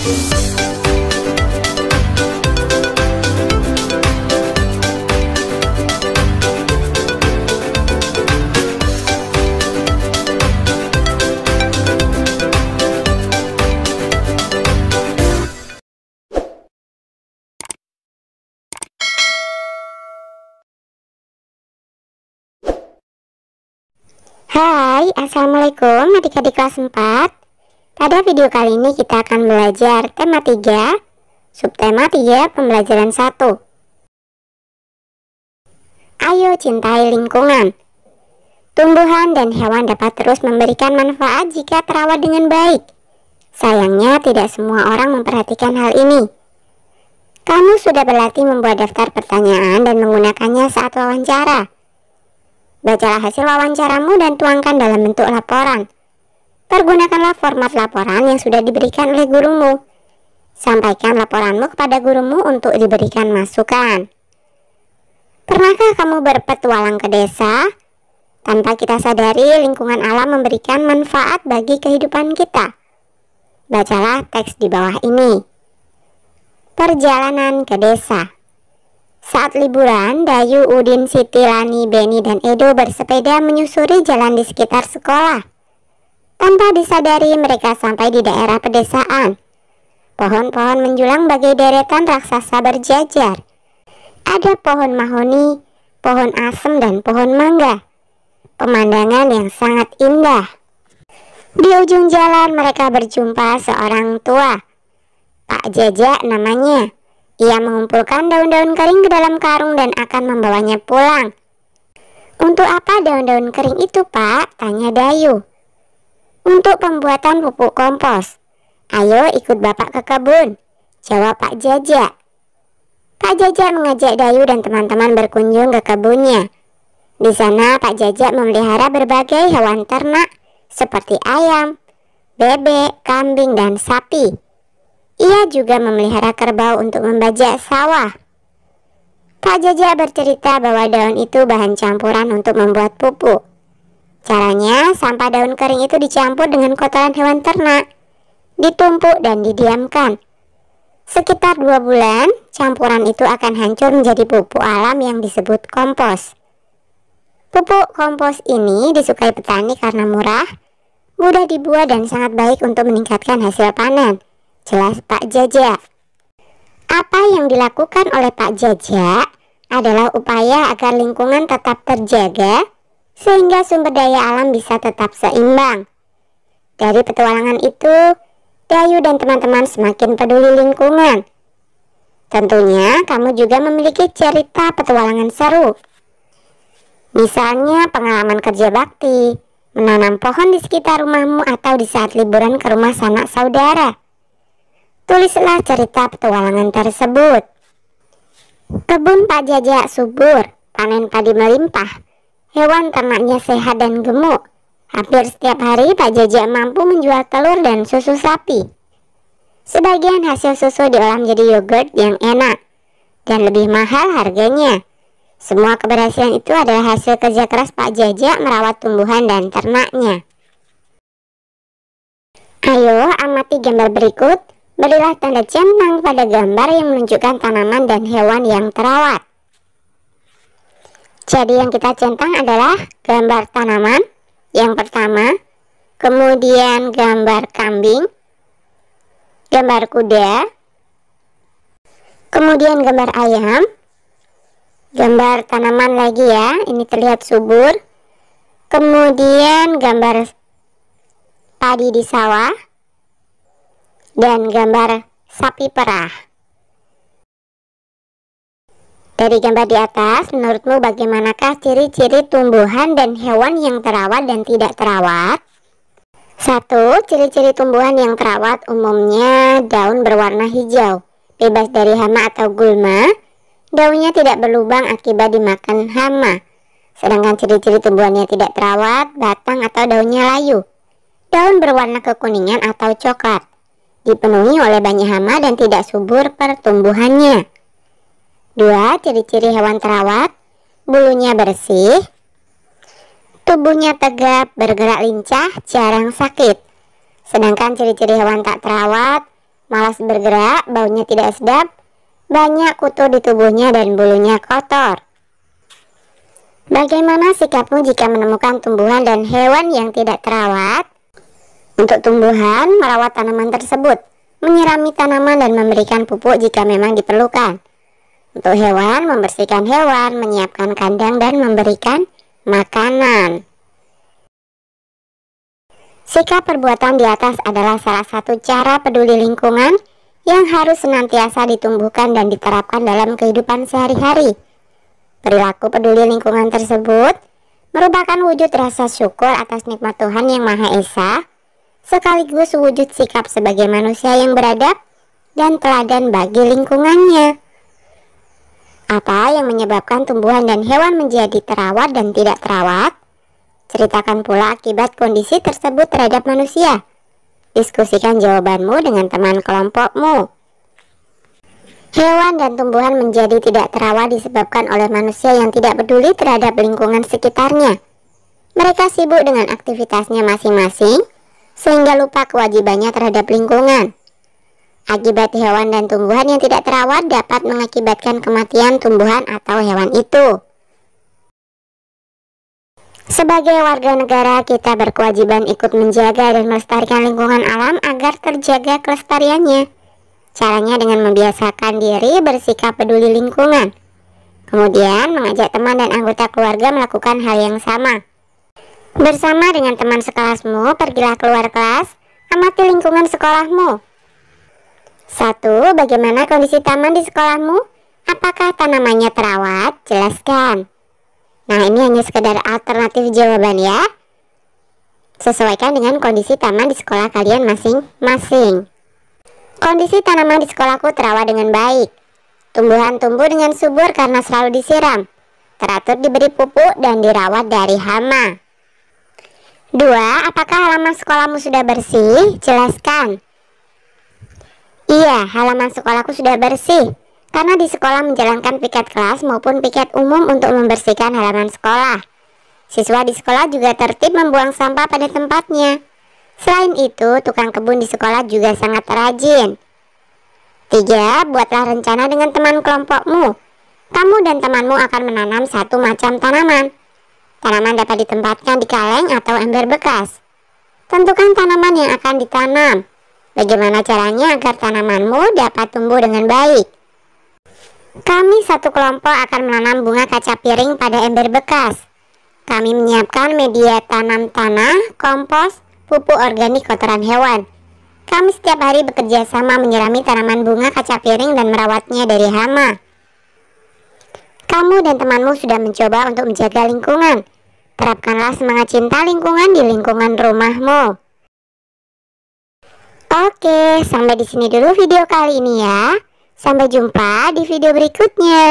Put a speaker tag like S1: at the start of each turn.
S1: Hai, assalamualaikum adik-adik kelas 4. Pada video kali ini kita akan belajar tema 3, subtema 3, pembelajaran 1. Ayo cintai lingkungan. Tumbuhan dan hewan dapat terus memberikan manfaat jika terawat dengan baik. Sayangnya tidak semua orang memperhatikan hal ini. Kamu sudah berlatih membuat daftar pertanyaan dan menggunakannya saat wawancara. Bacalah hasil wawancaramu dan tuangkan dalam bentuk laporan. Pergunakanlah format laporan yang sudah diberikan oleh gurumu. Sampaikan laporanmu kepada gurumu untuk diberikan masukan. Pernahkah kamu berpetualang ke desa? Tanpa kita sadari, lingkungan alam memberikan manfaat bagi kehidupan kita. Bacalah teks di bawah ini. Perjalanan ke desa. Saat liburan, Dayu, Udin, Siti, Lani, Beni, dan Edo bersepeda menyusuri jalan di sekitar sekolah. Tanpa disadari, mereka sampai di daerah pedesaan. Pohon-pohon menjulang bagai deretan raksasa berjajar. Ada pohon mahoni, pohon asem, dan pohon mangga. Pemandangan yang sangat indah. Di ujung jalan mereka berjumpa seorang tua. Pak Jajak namanya. Ia mengumpulkan daun-daun kering ke dalam karung dan akan membawanya pulang. Untuk apa daun-daun kering itu, Pak? Tanya Dayu. Untuk pembuatan pupuk kompos. Ayo ikut Bapak ke kebun, jawab Pak Jajak. Pak Jajak mengajak Dayu dan teman-teman berkunjung ke kebunnya. Di sana Pak Jajak memelihara berbagai hewan ternak seperti ayam, bebek, kambing, dan sapi. Ia juga memelihara kerbau untuk membajak sawah. Pak Jajak bercerita bahwa daun itu bahan campuran untuk membuat pupuk. Caranya, sampah daun kering itu dicampur dengan kotoran hewan ternak, ditumpuk dan didiamkan. Sekitar 2 bulan, campuran itu akan hancur menjadi pupuk alam yang disebut kompos. Pupuk kompos ini disukai petani karena murah, mudah dibuat dan sangat baik untuk meningkatkan hasil panen. Jelas Pak Jajak. Apa yang dilakukan oleh Pak Jajak adalah upaya agar lingkungan tetap terjaga sehingga sumber daya alam bisa tetap seimbang. Dari petualangan itu, Dayu dan teman-teman semakin peduli lingkungan. Tentunya kamu juga memiliki cerita petualangan seru. Misalnya pengalaman kerja bakti, menanam pohon di sekitar rumahmu atau di saat liburan ke rumah sanak saudara. Tulislah cerita petualangan tersebut. Kebun Pak Jajak subur, panen padi melimpah, hewan ternaknya sehat dan gemuk. Hampir setiap hari Pak Jajak mampu menjual telur dan susu sapi. Sebagian hasil susu diolah menjadi yogurt yang enak dan lebih mahal harganya. Semua keberhasilan itu adalah hasil kerja keras Pak Jajak merawat tumbuhan dan ternaknya. Ayo amati gambar berikut. Berilah tanda centang pada gambar yang menunjukkan tanaman dan hewan yang terawat. Jadi yang kita centang adalah gambar tanaman yang pertama, kemudian gambar kambing, gambar kuda, kemudian gambar ayam, gambar tanaman lagi ya, ini terlihat subur, kemudian gambar padi di sawah, dan gambar sapi perah. Dari gambar di atas, menurutmu bagaimanakah ciri-ciri tumbuhan dan hewan yang terawat dan tidak terawat? 1. Ciri-ciri tumbuhan yang terawat umumnya daun berwarna hijau, bebas dari hama atau gulma. Daunnya tidak berlubang akibat dimakan hama. Sedangkan ciri-ciri tumbuhan yang tidak terawat, batang atau daunnya layu. Daun berwarna kekuningan atau coklat, dipenuhi oleh banyak hama dan tidak subur pertumbuhannya. 2. Ciri-ciri hewan terawat, bulunya bersih, tubuhnya tegap, bergerak lincah, jarang sakit. Sedangkan ciri-ciri hewan tak terawat, malas bergerak, baunya tidak sedap, banyak kutu di tubuhnya dan bulunya kotor. Bagaimana sikapmu jika menemukan tumbuhan dan hewan yang tidak terawat? Untuk tumbuhan, merawat tanaman tersebut, menyirami tanaman dan memberikan pupuk jika memang diperlukan. Untuk hewan, membersihkan hewan, menyiapkan kandang dan memberikan makanan. Sikap perbuatan di atas adalah salah satu cara peduli lingkungan yang harus senantiasa ditumbuhkan dan diterapkan dalam kehidupan sehari-hari. Perilaku peduli lingkungan tersebut merupakan wujud rasa syukur atas nikmat Tuhan Yang Maha Esa, sekaligus wujud sikap sebagai manusia yang beradab dan teladan bagi lingkungannya. Apa yang menyebabkan tumbuhan dan hewan menjadi terawat dan tidak terawat? Ceritakan pula akibat kondisi tersebut terhadap manusia. Diskusikan jawabanmu dengan teman kelompokmu. Hewan dan tumbuhan menjadi tidak terawat disebabkan oleh manusia yang tidak peduli terhadap lingkungan sekitarnya. Mereka sibuk dengan aktivitasnya masing-masing, sehingga lupa kewajibannya terhadap lingkungan. Akibat hewan dan tumbuhan yang tidak terawat dapat mengakibatkan kematian tumbuhan atau hewan itu. Sebagai warga negara, kita berkewajiban ikut menjaga dan melestarikan lingkungan alam agar terjaga kelestariannya. Caranya dengan membiasakan diri bersikap peduli lingkungan. Kemudian mengajak teman dan anggota keluarga melakukan hal yang sama. Bersama dengan teman sekelasmu, pergilah keluar kelas, amati lingkungan sekolahmu. 1. Bagaimana kondisi taman di sekolahmu? Apakah tanamannya terawat? Jelaskan. Nah, ini hanya sekedar alternatif jawaban ya. Sesuaikan dengan kondisi taman di sekolah kalian masing-masing. Kondisi tanaman di sekolahku terawat dengan baik. Tumbuhan tumbuh dengan subur karena selalu disiram, teratur diberi pupuk dan dirawat dari hama. 2. Apakah halaman sekolahmu sudah bersih? Jelaskan. Iya, halaman sekolahku sudah bersih, karena di sekolah menjalankan piket kelas maupun piket umum untuk membersihkan halaman sekolah. Siswa di sekolah juga tertib membuang sampah pada tempatnya. Selain itu, tukang kebun di sekolah juga sangat rajin. 3. Buatlah rencana dengan teman kelompokmu. Kamu dan temanmu akan menanam satu macam tanaman. Tanaman dapat ditempatkan di kaleng atau ember bekas. Tentukan tanaman yang akan ditanam. Bagaimana caranya agar tanamanmu dapat tumbuh dengan baik? Kami satu kelompok akan menanam bunga kaca piring pada ember bekas. Kami menyiapkan media tanam tanah, kompos, pupuk organik kotoran hewan. Kami setiap hari bekerja sama menyirami tanaman bunga kaca piring dan merawatnya dari hama. Kamu dan temanmu sudah mencoba untuk menjaga lingkungan. Terapkanlah semangat cinta lingkungan di lingkungan rumahmu. Oke, sampai di sini dulu video kali ini ya. Sampai jumpa di video berikutnya.